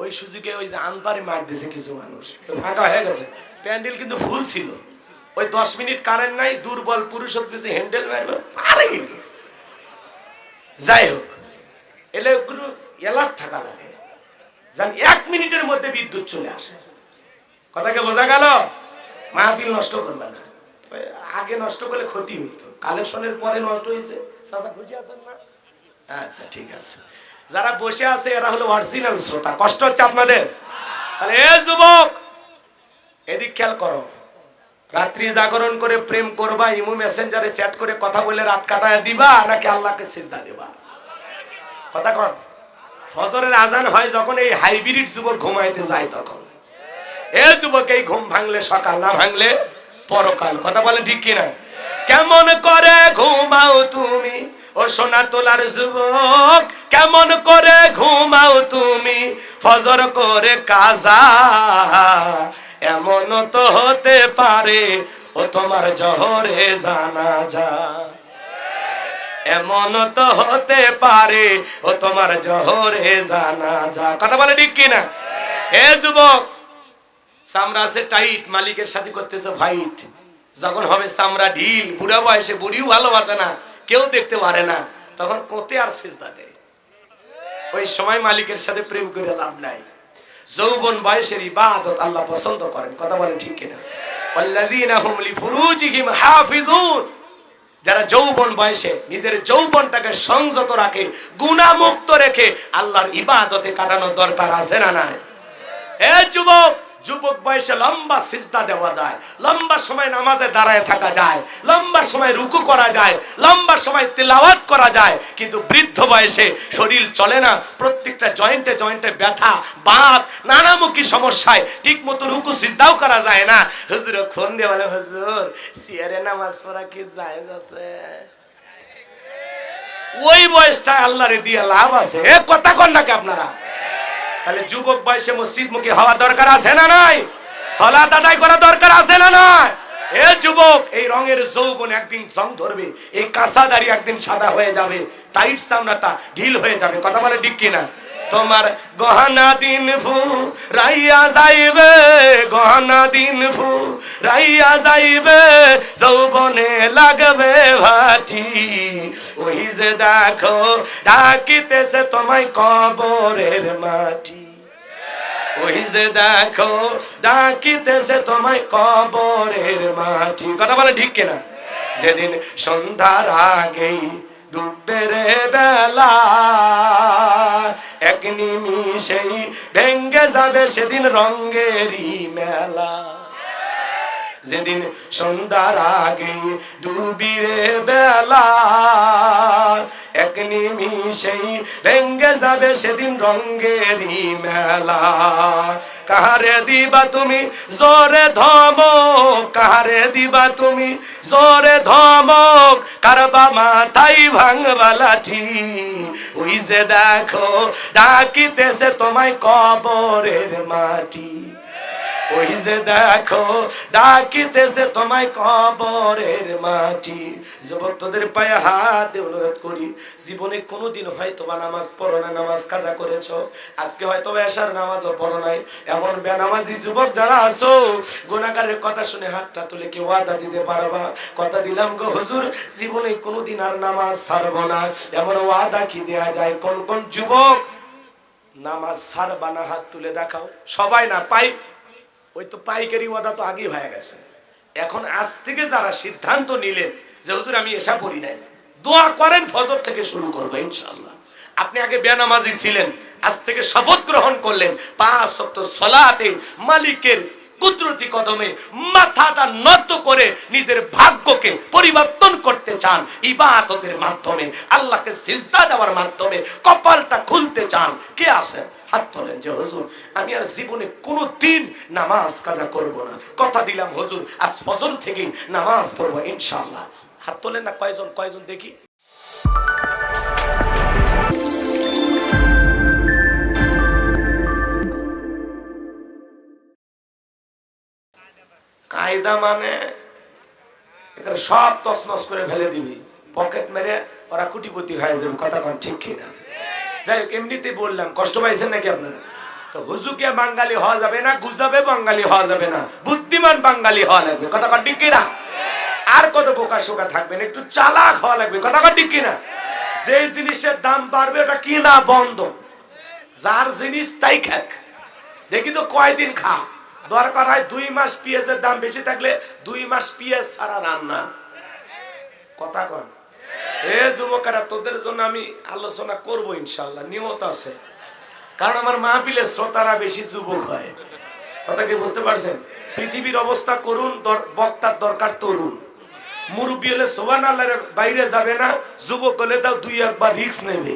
ওই সুযোগে ওই যে আনবারে মার দিয়েছে কিছু মানুষ, ফাঁকা হয়ে গেছে, প্যান্ডেল কিন্তু ফুল ছিল। ওই 10 মিনিট কারেন্ট নাই, দুর্বল পুরুষ দিয়েছে হ্যান্ডেল মারবে আরে গেলি। যাই হোক, এলে ওগুলো এলার্ট থাকা লাগে, জান 1 মিনিটের মধ্যে বিদ্যুৎ চলে আসে। কথাকে বোঝা গেল? মাহফিল নষ্ট করবে না, আগে নষ্ট করলে ক্ষতি হইতো, কালেকশনের পরে নষ্ট হয়েছে। চাচা খুশি আছেন না? আচ্ছা ঠিক আছে। যারা বসে আছে এরা হলো অরিজিনাল শ্রোতা, কষ্ট হচ্ছে আপনাদের? তাহলে এ যুবক এদিক খেয়াল করো, রাত্রি জাগরণ করে প্রেম করবা, ইমো মেসেঞ্জারে চ্যাট করে কথা বলে রাত কাটায় দিবা, নাকি আল্লাহকে সিজদা দেবা? কথা কর। ফজরের আজান হয় যখন এই হাইব্রিড যুবক ঘুমাইতে যায় তখন। এ যুবক এই ঘুম ভাঙলে সকাল, না ভাঙলে পরকাল। কথা বলে ঠিক কিনা? কেমন করে ঘুমাও তুমি ও সোনা তোলার যুবক, কেমন করে ঘুমাও তুমি ফজর করে কাজা, এমন তো হতে পারে ও তোমার জহরে জানাজা, এমন তো হতে পারে ও তোমার জহরে জানাজা। কথা বলে ঠিক কিনা? হে যুবক, চামড়া আছে টাইট, মালিকের সাথে করতেছে ফাইট, যখন হবে চামড়া ঢিল, বুড়া বয়সে বুড়িও ভালোবাসে না, কেউ দেখতে পারে না, তখন কোতে আর সিজদা দেয়। ওই সময় মালিকের সাথে প্রেম করে লাভ নাই। যৌবন বয়সের ইবাদত আল্লাহ পছন্দ করেন। কথা বলেন ঠিক কিনা? ওয়াল্লাযীনা হুম লিফুরুজিহিম হাফিজুন, যারা যৌবন বয়সে নিজের যৌবনটাকে সংযত রাখে, গুনাহ মুক্ত রেখে আল্লাহর ইবাদতে কাটানো দরকার আছে না নাই? হে যুবক, যুবক বয়সে লম্বা সিজদা দেওয়া যায়, লম্বা সময় নামাজে দাঁড়ায় থাকা যায়, লম্বা সময় রুকু করা যায়, লম্বা সময় তিলাওয়াত করা যায়, কিন্তু বৃদ্ধ বয়সে শরীর চলে না, প্রত্যেকটা জয়েন্টে জয়েন্টে ব্যথা, বাত, নানামুখী সমস্যায় ঠিক মতো রুকু সিজদাও করা যায় না। হুজুর ফোন দিয়ে বলে, হুজুর সিয়ারে নামাজ পড়া কি জায়েজ আছে? ওই বয়সটা আল্লাহরে দিয়ে লাভ আছে? এ কথা কন নাকি আপনারা? তাহলে যুবক বয়সে মসজিদ মুখী হওয়া দরকার আছে না নাই? সালাত আদায় করা দরকার আছে না নাই? এ যুবক, এই রঙের যৌবন একদিন জং ধরবে, এই কাঁচা দাড়ি একদিন সাদা হয়ে যাবে, টাইট চামড়াটা ঢিল হয়ে যাবে। কথা বলে ঠিক কিনা? তোমার গহনা দিন ফু রাইয়া যাইবে, গহনা দিন ফু রাইয়া যাইবে, যৌবনে লাগবে ভাটি, ওই যে দেখো ডাকিতেছে তোমায় কবরের মাটি, ওই যে দেখো ডাকিতেছে তোমায় কবরের মাটি। কথা বলে ঠিক কিনা? যেদিন সন্ধ্যার আগেই ডুববে রে বেলা, এক নিমিষেই ভেঙ্গে যাবে সেদিন রঙেরই মেলা, যেদিন সন্ধ্যার আগেই ডুবি রে বেলা, এক নিমিষেই ভেঙ্গে যাবে সেদিন রঙেরই মেলা। কাহারে দিবা তুমি জোরে ধমক, কাহারে দিবা তুমি জোরে ধমক, কারবা মাথায় ভাঙবা লাঠি, ওই যে দেখো ডাকিতেছে তোমায় কবরের মাটি, ওই যে দেখো ডাকিতেছে তোমায় কবরের মাটি। যুবক, তোদের পায়ে হাত দিয়ে অনুরোধ করি, জীবনে কোনোদিন হয়তো বা নামাজ পড়ো না, নামাজ কাজা করেছো, আজকে হয়তো এশার নামাজও পড়ো নাই, এমন বেনামাজি যুবক যারা আছো, গুনাহগারের কথা শুনে হাতটা তুলে কি ওয়াদা দিতে পারবা? কথা দিলাম গো হুজুর, জীবনে কোনোদিন আর নামাজ ছাড়বো না, এমন ওয়াদা কি দেয়া যায়? কোন কোন যুবক নামাজ ছাড়বা না? হাত তুলে দেখাও। সবাই না, পাই ওই তো পাইকারি ওয়াদা তো আগেই হয়ে গেছে। এখন আজ থেকে যারা সিদ্ধান্ত নিলেন যে হুজুর আমি এসা পড়ি নাই, দোয়া করেন ফজর থেকে শুরু করবো ইনশাআল্লাহ। আপনি আগে বেনামাজি ছিলেন, আজ থেকে শপথ গ্রহণ করলেন 5 ওয়াক্ত সালাতে মালিকের কুদরতি কদমে মাথাটা নত করে নিজের ভাগ্যকে পরিবর্তন করতে চান ইবাদতের মাধ্যমে, আল্লাহকে সিজদা দেওয়ার মাধ্যমে কপালটা খুলতে চান। কে আছেন? হাত তোলেন যে হুজুর আমি আর জীবনে কোনো দিন নামাজ কাজা করব না, কথা দিলাম হুজুর আজ ফজর থেকে নামাজ পড়বো ইনশাআল্লাহ। হাত তোলেন না কয়জন? কয়জন দেখি। কায়দা মানে এখানে সব তছনছ করে ফেলে দিবি, পকেট মেরে ওরা কোটিপতি হয়ে যাবে। কথা কোন ঠিক কিনা? যাই হোক, এমনিতেই বললাম, কষ্ট পাইছেন নাকি আপনারা? তো হুজুকে বাঙালি হওয়া যাবে না, গুজাবে বাঙালি হওয়া যাবে না, বুদ্ধিমান বাঙালি হওয়া লাগবে। কথা কর ঠিক কিনা? আর কত বোকা শোকা থাকবেন, একটু চালাক হওয়া লাগবে। কথা কর ঠিক কিনা? যে জিনিসের দাম বাড়বে ওটা কিনা বন্ধ, যার জিনিস তাই খাক। দেখি তো কয়দিন খা, দরকার হয় 2 মাস পেঁয়াজের দাম বেশি থাকলে 2 মাস পেঁয়াজ ছাড়া রান্না। কথা কন এ যুবকেরা, তোদের জন্য আমি আলোচনা করব ইনশাল্লাহ, নিয়ত আছে। কারণ আমার মাহফিলে শ্রোতারা বেশি যুবক হয়। কথা কি বুঝতে পারছেন? পৃথিবীর অবস্থা করুন, বক্তার দরকার তরুণ। মুরব্বী হলে সুবহানাল্লাহর বাইরে যাবে না, যুবক হলে তাও 2-1 বার রিস্ক নেবে।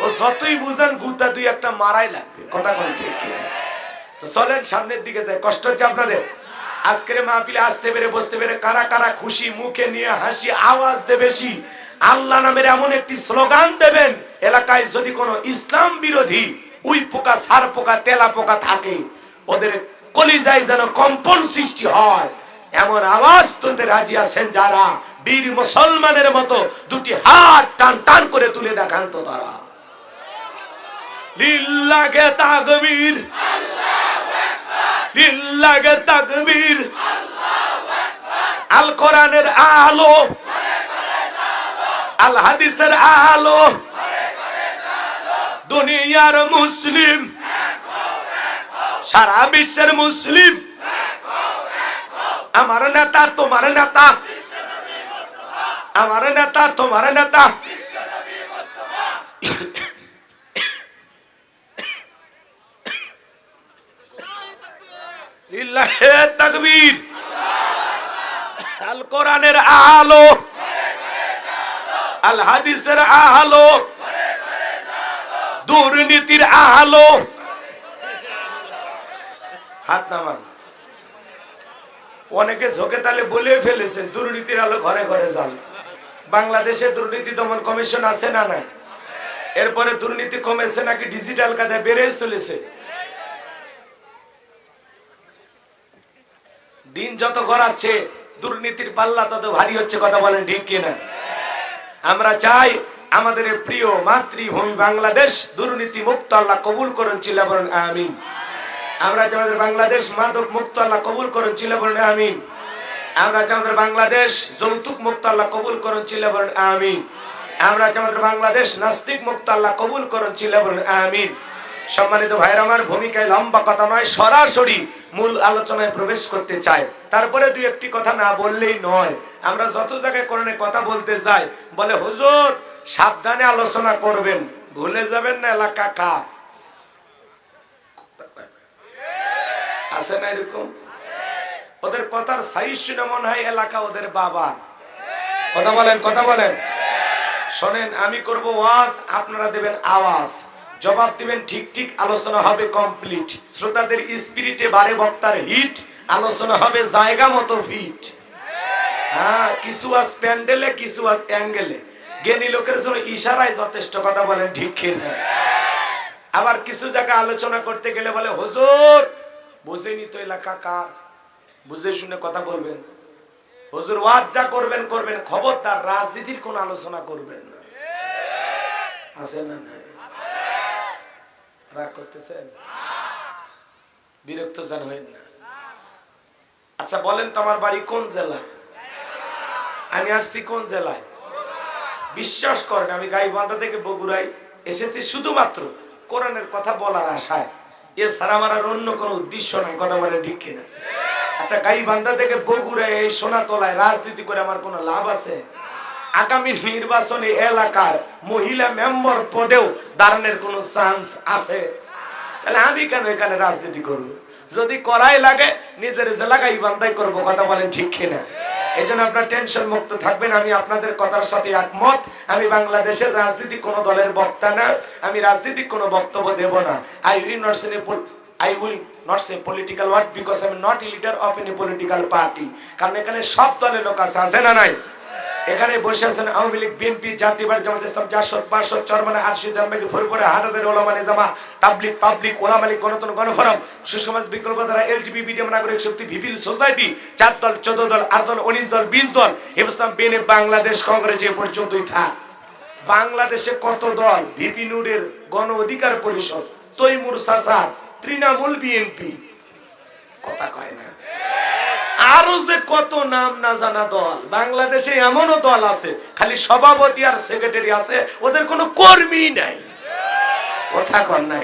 ও যতই বুঝান গুতা 2-1টা মারাই লাগবে। কথা কোন ঠিক? তো চলেন সামনের দিকে যাই। কষ্ট হচ্ছে আপনাদের? আজকের মাহফিলে আসতে পেরে বসতে পেরে কারা কারা খুশি? মুখে নিয়ে হাসি, আওয়াজ দে বেশি। আল্লাহ নামের এমন একটি স্লোগান দেবেন, এলাকায় যদি কোনো ইসলাম বিরোধী উই পোকা, সার পোকা, তেলা পোকা থাকে, ওদের কলিজায় যেন কম্পন সৃষ্টি হয়, এমন আওয়াজ তুলতে রাজি আছেন যারা? বীর মুসলমানের মতো 2টি হাত টান টান করে তুলে দেখান তো তারা। লিল্লাহে তাকবীর, আল্লাহু আকবার, লিল্লাহে তাকবীর, আল্লাহু আকবার। আল কোরআনের আলো, আল হাদিসের আলো, দুনিয়ার মুসলিম, সারা বিশ্বের মুসলিম, আমার নেতা তোমার নেতা, আমার নেতা তোমার নেতা। লিল্লাহে তাকবীর, আল কোরআনের আলো, আল হাদিসের আলো, দুর্নীতির আলো। হাত নামান। অনেকে ঝোঁকে তালে বলে ফেলেছেন দুর্নীতির আলো ঘরে ঘরে জ্বাল। বাংলাদেশে দুর্নীতি দমন কমিশন আছে না নাই? এরপরে দুর্নীতি কমেছে নাকি ডিজিটাল কাজে বেড়ে চলেছে? দিন যত গড়াচ্ছে দুর্নীতির পাল্লা তত ভারী হচ্ছে। কথা বলেন ঠিক কিনা? আমরা চাই আমাদের প্রিয় মাতৃভূমি বাংলাদেশ দুর্নীতি মুক্ত আল্লাহ কবুল করেন, চিল্লা বলেন আমিন। আমরা চাই আমাদের বাংলাদেশ মাদক মুক্ত আল্লাহ কবুল করেন, চিল্লা বলেন আমিন। আমরা চাই আমাদের বাংলাদেশ যৌতুক মুক্ত আল্লাহ কবুল করেন, চিল্লা বলেন আমিন। আমরা চাই আমাদের বাংলাদেশ নাস্তিক মুক্ত আল্লাহ কবুল করেন, চিল্লা বলেন আমিন। সম্মানিত ভাইরা আমার, ভূমিকায় লম্বা কথা নয়, সরাসরি মূল আলোচনায় প্রবেশ করতে চাই। তারপরে 2-1টি কথা না বললেই নয়। আমরা যত জায়গায় কোরআনে কথা বলতে যাই, বলে হুজুর সাবধানে আলোচনা করবেন, ভুলে যাবেন না এলাকা কার। আছে না এরকম? ওদের কথার সাইজ শুনে মনে হয় এলাকা ওদের বাবা। কথা বলেন, কথা বলেন। শোনেন, আমি করব ওয়াজ, আপনারা দেবেন আওয়াজ, জবাব দিবেন ঠিক ঠিক, আলোচনা হবে কমপ্লিট। শ্রোতাদের স্পিরিটে বারে বক্তার হিট, আলোচনা হবে জায়গা মতো ফিট। হ্যাঁ, কিছু আজ প্যান্ডেলে, কিছু আজ অ্যাঙ্গেলে, জ্ঞানী লোকের জন্য ইশারায় যথেষ্ট। কথা বলেন ঠিক কিনা? আবার কিছু জায়গা আলোচনা করতে গেলে বলে হুজুর বুঝেনি তো এলাকা কার, বুঝে শুনে কথা বলবেন। হুজুর ওয়াজ যা করবেন করবেন, খবরদার রাজনীতির কোন আলোচনা করবেন না। আছে না নাই? রাগ করতেছেন? বিরক্ত যেন হইন না। আচ্ছা বলেন তো, আমার বাড়ি কোন জেলা? আমি আসছি কোন জেলায়? বিশ্বাস করেন, আমি গাইবান্ধা থেকে বগুড়ায় এসেছি শুধুমাত্র কোরআনের কথা বলার আশায়। এছাড়া আমার আর অন্য কোনো উদ্দেশ্য নাই। কথা বলেন ঠিক কিনা? আচ্ছা, গাইবান্ধা থেকে বগুড়ায় এই সোনাতলায় রাজনীতি করে আমার কোনো লাভ আছে? আগামী নির্বাচনে এলাকার মহিলা মেম্বার পদেও দাঁড়ানোর কোনো চান্স আছে? তাহলে আমি কেন এখানে রাজনীতি করব? যদি করাই লাগে নিজের জেলা গাইবান্ধায় করবো। কথা বলেন ঠিক কিনা? এই জন্য আপনার টেনশন মুক্ত থাকবেন। আমি আপনাদের কথার সাথে একমত। আমি বাংলাদেশের রাজনীতি কোনো দলের বক্তা না, আমি রাজনীতিক কোনো বক্তব্য দেব না। I will not say political word because I am not a leader of any political party. কারণ এখানে সব দলের লোক আছে না নাই? এখানে বসে আছেন আওয়ামী লীগ, বিএনপি, জাতীয়বাদী জামাত ইসলাম, জাসদ, বাসদ, চরমানা, আরশিদ, আহমেদ, ফুরফুরা, হাটহাজারী, ওলামা নিজামা, তাবলিগ, পাবলিক, ওলামা লীগ, গণতন্ত্র, গণফোরাম, সুসমাজ, বিকল্পধারা, এলজিবি, নাগরিক শক্তি, ভিপিএল সোসাইটি, 4 দল, 14 দল, 8 দল, 19 দল, 20 দল, ইসলাম, বিএনএফ, বাংলাদেশ কংগ্রেস, এ পর্যন্তই থাক। বাংলাদেশে কত দল? ভিপি নুরের গণ অধিকার পরিষদ, তৈমুর চাচা তৃণমূল বিএনপি, কথা কয় না। আরো যে কত নাম না জানা দল, বাংলাদেশে এমনও দল আছে খালি সভাপতি আর সেক্রেটারি আছে, ওদের কোনো কর্মী নাই, কথা কন না।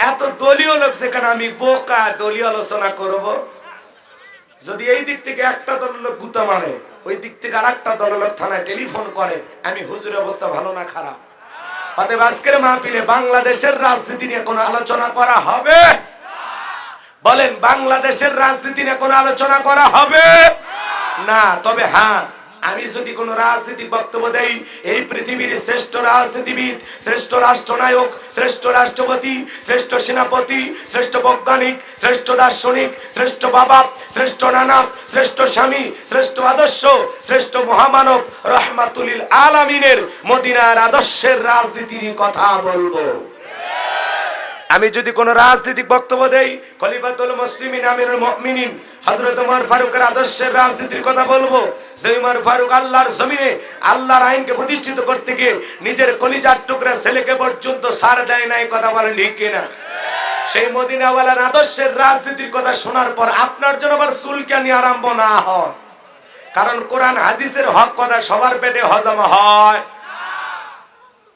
এত দলীয় লোক যেখানে আমি বোকা দলীয় আলোচনা করব, যদি এই দিক থেকে একটা দলের লোক গুতা মারে, ওই দিক থেকে আর একটা দলের লোক থানায় টেলিফোন করে, আমি হুজুরের অবস্থা ভালো না খারাপ? অতএব আজকের মাহফিলে বাংলাদেশের রাজনীতি নিয়ে কোনো আলোচনা করা হবে? বলেন, বাংলাদেশের রাজনীতি নিয়ে কোনো আলোচনা করা হবে না। তবে হ্যাঁ, আমি যদি কোন রাজনৈতিক বক্তব্য দেই, এই পৃথিবীর শ্রেষ্ঠ রাজনীতিবিদ, শ্রেষ্ঠ রাষ্ট্রনায়ক, শ্রেষ্ঠ রাষ্ট্রপতি, শ্রেষ্ঠ সেনাপতি, শ্রেষ্ঠ বৈজ্ঞানিক, শ্রেষ্ঠ দার্শনিক, শ্রেষ্ঠ বাবা, শ্রেষ্ঠ নানা, শ্রেষ্ঠ স্বামী, শ্রেষ্ঠ আদর্শ, শ্রেষ্ঠ মহামানব রহমাতুল আলামিনের মদিনার আদর্শের রাজনীতির কথা বলবো। আমি যদি কোন রাজনৈতিক বক্তব্য দেই, খলিফাতুল মুসলিমিন আমিরুল মুমিনিন হযরত ওমর ফারুকের আদর্শের রাজনীতির কথা বলবো। যে ওমর ফারুক আল্লাহর জমিনে আল্লাহর আইনকে প্রতিষ্ঠিত করতে গিয়ে নিজের কলিজার টুকরা ছেলেকে পর্যন্ত ছাড় দেয় নাই, কথা বলেন ঠিক কিনা? সেই মদিনাওয়ালার আদর্শের রাজনীতির কথা শোনার পর আপনার জন্য আবার চুলকানি আরম্ভ না হয়, কারণ কোরআন হাদিসের হক কথা সবার পেটে হজম হয়।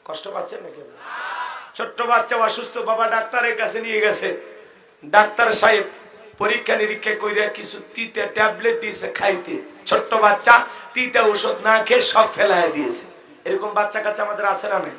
কষ্ট পাচ্ছেন নাকি? ছোট্ট বাচ্চা অসুস্থ, বাবা ডাক্তারের কাছে নিয়ে গেছে, ডাক্তার সাহেব পরীক্ষা নিরীক্ষা কইরা কিছু তিতা ট্যাবলেট দিয়েছে খাইতে, ছোট্ট বাচ্চা তিতা ওষুধ না খেয়ে সব ফেলায় দিয়েছে। এরকম বাচ্চা কাচ্চা আমাদের আছে না নাই?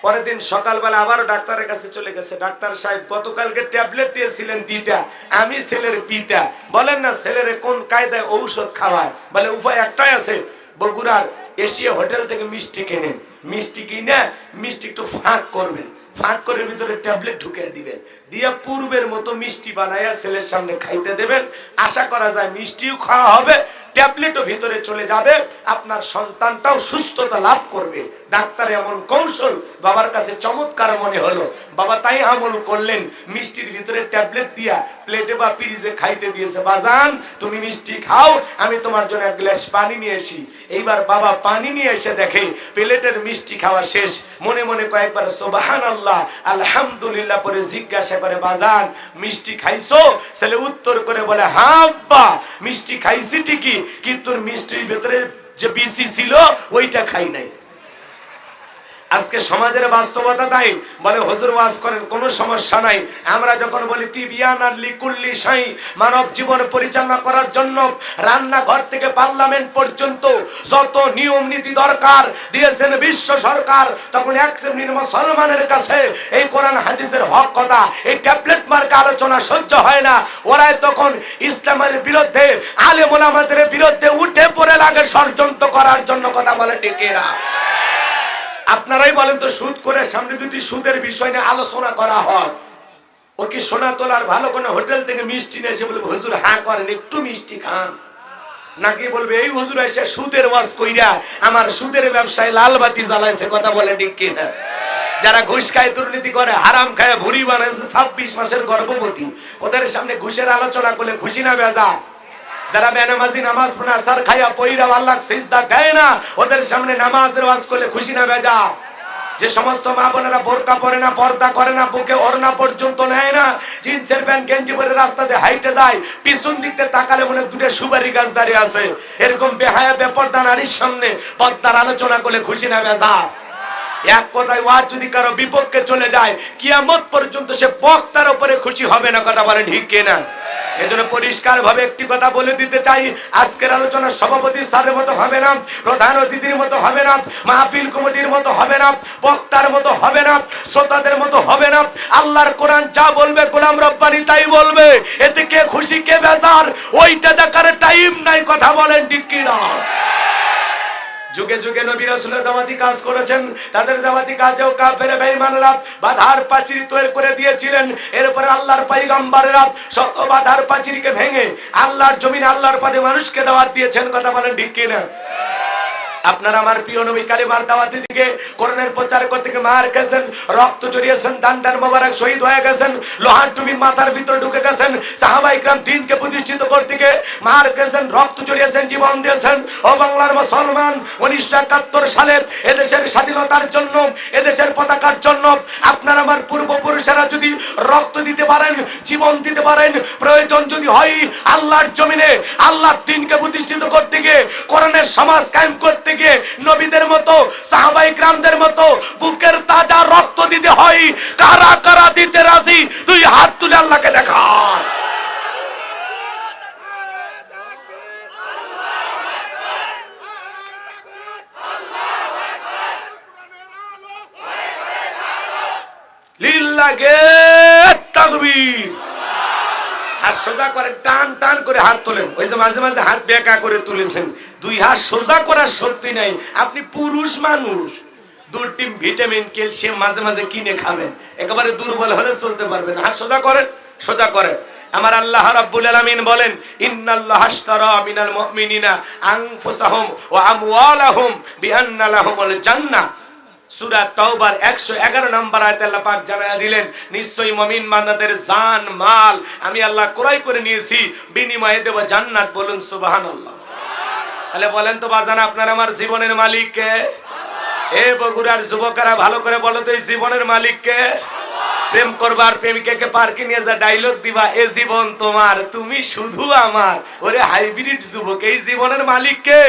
পরের দিন সকালবেলা আবারও ডাক্তারের কাছে চলে গেছে, ডাক্তার সাহেব গতকালকে ট্যাবলেট দিয়েছিলেন দুইটা, আমি ছেলের পিতা, বলেন না ছেলের কোন কায়দায় ঔষধ খাওয়ায়? বলে উপায় একটাই আছে, বগুড়ার এশিয়া হোটেল থেকে মিষ্টি কেনেন, মিষ্টি কিনে মিষ্টি একটু ফাঁক করবেন, ফাঁক করে ভিতরে ট্যাবলেট ঢুকিয়ে দিবেন, দিয়ে পূর্বের মতো মিষ্টি বানাইয়া ছেলের সামনে খাইতে দেবেন। আশা করা যায় মিষ্টিও খাওয়া হবে, ট্যাবলেটও ভিতরে চলে যাবে, আপনার সন্তানটাও সুস্থতা লাভ করবে। ডাক্তার এমন কৌশল বাবার কাছে চমৎকার মনে হলো, বাবা তাই আমল করলেন, মিষ্টির ভিতরে ট্যাবলেট দিয়া প্লেটে বা ফ্রিজে খাইতে দিয়েছে। বাজান তুমি মিষ্টি খাও, আমি তোমার জন্য এক গ্লাস পানি নিয়ে আসি। এইবার বাবা পানি নিয়ে এসে দেখে প্লেটের মিষ্টি খাওয়া শেষ, মনে মনে কয়েকবার সুবহানাল্লাহ আলহামদুলিল্লাহ পরে জিজ্ঞাসা করে, বাজান মিষ্টি খাইছো? ছেলে উত্তর করে বলে, হ্যাঁ আব্বা মিষ্টি খাইছি ঠিকই, কিন্তু মিষ্টির ভিতরে যে বিসি ছিল ওইটা খাই নাই। আজকে সমাজের বাস্তবতা তাই। বলে হুজুর ওয়াজ করেন, কোনো সমস্যা নাই। আমরা যখন বলি তিবিয়ান আর লিকুল্লি শাই, মানব জীবন পরিচালনা করার জন্য রান্নাঘর থেকে পার্লামেন্ট পর্যন্ত যত নিয়ম নীতি দরকার দিয়েছেন বিশ্ব সরকার, তখন এক শ্রেণীর মুসলমানের কাছে এই কোরআন হাদিসের হক কথা, এই ট্যাবলেট মার্কা আলোচনা সহ্য হয় না। ওরাই তখন ইসলামের বিরুদ্ধে, আলেম ওলামাদের বিরুদ্ধে উঠে পড়ে লাগে ষড়যন্ত্র করার জন্য, কথা বলে টিকেরা। আপনারাই বলেন তো, সুদ করে সামনে যদি সুদের বিষয় নিয়ে আলোচনা করা হয়, ও কি সোনা তোলার ভালো কোনো হোটেল থেকে মিষ্টি নিয়ে এসে বলবে হুজুর হ্যাঁ করেন একটু মিষ্টি খান, নাকি বলবে এই হুজুর এসে সুদের ওয়াজ কইরা আমার সুদের ব্যবসায় লাল বাতি জ্বালাইছে, কথা বলে ঠিক কিনা? যারা ঘুষ খায়, দুর্নীতি করে, হারাম খায়, ভুড়ি বানাইছে, 26 মাসের গর্ভবতী, ওদের সামনে ঘুষের আলোচনা করলে খুশি না বেজা? যারা বেনামাজি নামাজ পড়ে আসার খাইয়া পয়রা আল্লাহকে সিজদা দেয় না, ওদের সামনে নামাজের ওয়াজ করলে খুশি না বেজা? যে সমস্ত মা বোনেরা বোরকা পরে না, পর্দা করে না, বুকে ওড়না পর্যন্ত নেয় না, জিন্সের প্যান্ট গেঞ্জি পরে রাস্তাতে হাইটে যায়, পিছন দিকতে তাকালে মনে দূরে সুপারি গাছ দাঁড়িয়ে আছে, এরকম বেহায়া বেপর্দা নারীর সামনে পর্দার আলোচনা করলে খুশি না বেজা? এক কথায় ওয়াজ যদি কারো বিপক্ষে চলে যায়, কিয়ামত পর্যন্ত সে বক্তার উপরে খুশি হবে না, কথা বলেন ঠিক কিনা? এজন্য পরিষ্কার ভাবে একটি কথা বলে দিতে চাই, আজকের আলোচনা সভাপতি স্যারের মতো হবে না, প্রধান অতিথির মতো হবে না, মাহফিল কমিটির মতো হবে না, বক্তার মতো হবে না, শ্রোতাদের মতো হবে না। আল্লাহর কোরআন যা বলবে গোলাম রব্বানি তাই বলবে, এতে কে খুশি কে বেজার ওইটা দেখার টাইম নাই, কথা বলেন ঠিক কিনা? যুগে যুগে নবী রাসূলের দাওয়াতি কাজ করেছেন, তাদের দাওয়াতি কাজেও কাফের বেঈমানরা বাধার পাঁচিল তৈরি করে দিয়েছিলেন। এরপর আল্লাহর পয়গম্বরেরা শত বাধার পাঁচিলকে ভেঙে আল্লাহর জমিনে আল্লাহর পথে মানুষকে দাওয়াত দিয়েছেন, কথা বলেন ঠিক কিনা? আপনারা আমার প্রিয় নবী কালিমার দাওয়াতি দিকে কোরআনের প্রচার করতে গিয়ে মার খেয়েছেন, রক্ত জড়িয়েছেন, দান মোবারক শহীদ হয়ে গেছেন, লোহার টুপি মাথার ভিতরে ঢুকে গেছেন, সাহাবায়ে ইকরাম দ্বীনকে প্রতিষ্ঠিত করতে গিয়ে মার খেয়েছেন, রক্ত জড়িয়েছেন, জীবন দিয়েছেন। ও বাংলার মুসলমান, 1971 সালে এদেশের স্বাধীনতার জন্য, এদেশের পতাকার জন্য আপনারা আমার পূর্বপুরুষেরা যদি রক্ত দিতে পারেন, জীবন দিতে পারেন, প্রয়োজন যদি হয় আল্লাহর জমিনে আল্লাহর দ্বীনকে প্রতিষ্ঠিত করতে গিয়ে, কোরআনের সমাজ কায়েম করতে গিয়ে নবীদের মতো, সাহাবায়ে ইকরামদের মতো বুকের তাজা রক্ত দিতে হয়, কারা কারা দিতে রাজি? তুই হাত তুলে আল্লাহকে দেখা। লিল্লাহে তাকবীর। হাত সোজা করে টান টান করে হাত তোলেন। ওই যে মাঝে মাঝে হাত বেঁকা করে তুলেছেন, দুই হাত সোজা করার শক্তি নাই। আপনি পুরুষ মানুষ, দুটি ভিটামিন ক্যালসিয়াম মাঝে মাঝে কিনে খাবেন, একেবারে দুর্বল হলে চলতে পারবেন। হাত সোজা করেন, সোজা করেন। আমার আল্লাহ রাব্বুল আলামিন বলেন, ইন্নাল্লাহা আশতারা মিনাল মুমিনিনা আনফুসাহুম ওয়া আমওয়ালাহুম বিআন্না লাহুমুল জান্নাহ। সূরা তাওবার 111 নম্বর আয়াতে আল্লাহ পাক জানায়া দিলেন, নিশ্চয়ই মুমিন বান্দাদের জান মাল আমি আল্লাহ ক্রয় করে নিয়েছি, বিনিময়ে দেব জান্নাত। বলুন সুবহানাল্লাহ। তাহলে বলেন তো বাজান, আপনার আমার জীবনের মালিক কে? এ বগুড়ার যুবকেরা ভালো করে বলো তো, এই জীবনের মালিক কে? প্রেম করবার প্রেমিকাকে পার্কে নিয়ে যা ডায়লগ দিবা, এ জীবন তোমার, তুমি শুধু আমার। ওরে হাইব্রিড যুবক, এই জীবনের মালিক কে?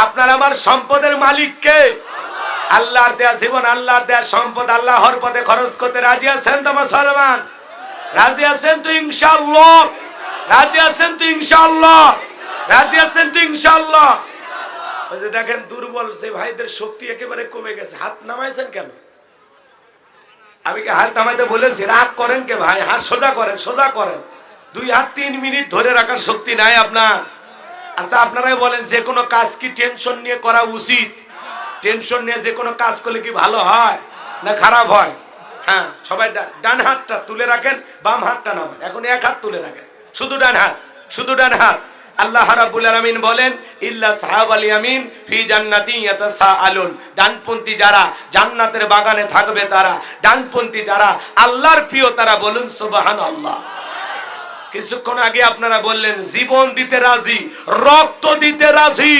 আপনার আমার সম্পদের মালিক কে? আল্লাহর দেয়া জীবন, আল্লাহর দেয়া সম্পদ আল্লাহর পথে খরচ করতে রাজি আছেন তো মুসলমান? রাজি আছেন তো ইনশাআল্লাহ? রাজি আছেন তো ইনশাআল্লাহ? রাজি আছেন তো ইনশাআল্লাহ? ওই যে দেখেন দুর্বল যে ভাইদের শক্তি একেবারে কমে গেছে, হাত নামাইছেন কেন? আমি কি হাত নামাইতে বলেছি? রাগ করেন কে ভাই? হাত সোজা করেন, সোজা করেন। দুই হাত 3 মিনিট ধরে রাখার শক্তি নাই আপনার? আচ্ছা আপনারাই বলেন, যে কোনো কাজ কি টেনশন নিয়ে করা উচিত? টেনশন নিয়ে যে কোনো কাজ করলে কি ভালো হয় না খারাপ হয়? হ্যাঁ, সবাই ডান হাতটা তুলে রাখেন, বাম হাতটা নামান। এখন এক হাত তুলে রাখেন, শুধু ডান হাত, শুধু ডান হাত। আল্লাহ রাব্বুল আলামিন বলেন, ইল্লা সাহাবাল ইয়ামিন ফি জান্নাতি ইয়াতাসাআলুন। ডানপন্থী যারা জান্নাতের বাগানে থাকবে তারা, ডানপন্থী যারা আল্লাহর প্রিয় তারা। বলুন সুবহানাল্লাহ। কিছুক্ষণ আগে আপনারা বললেন জীবন দিতে রাজি, রক্ত দিতে রাজি।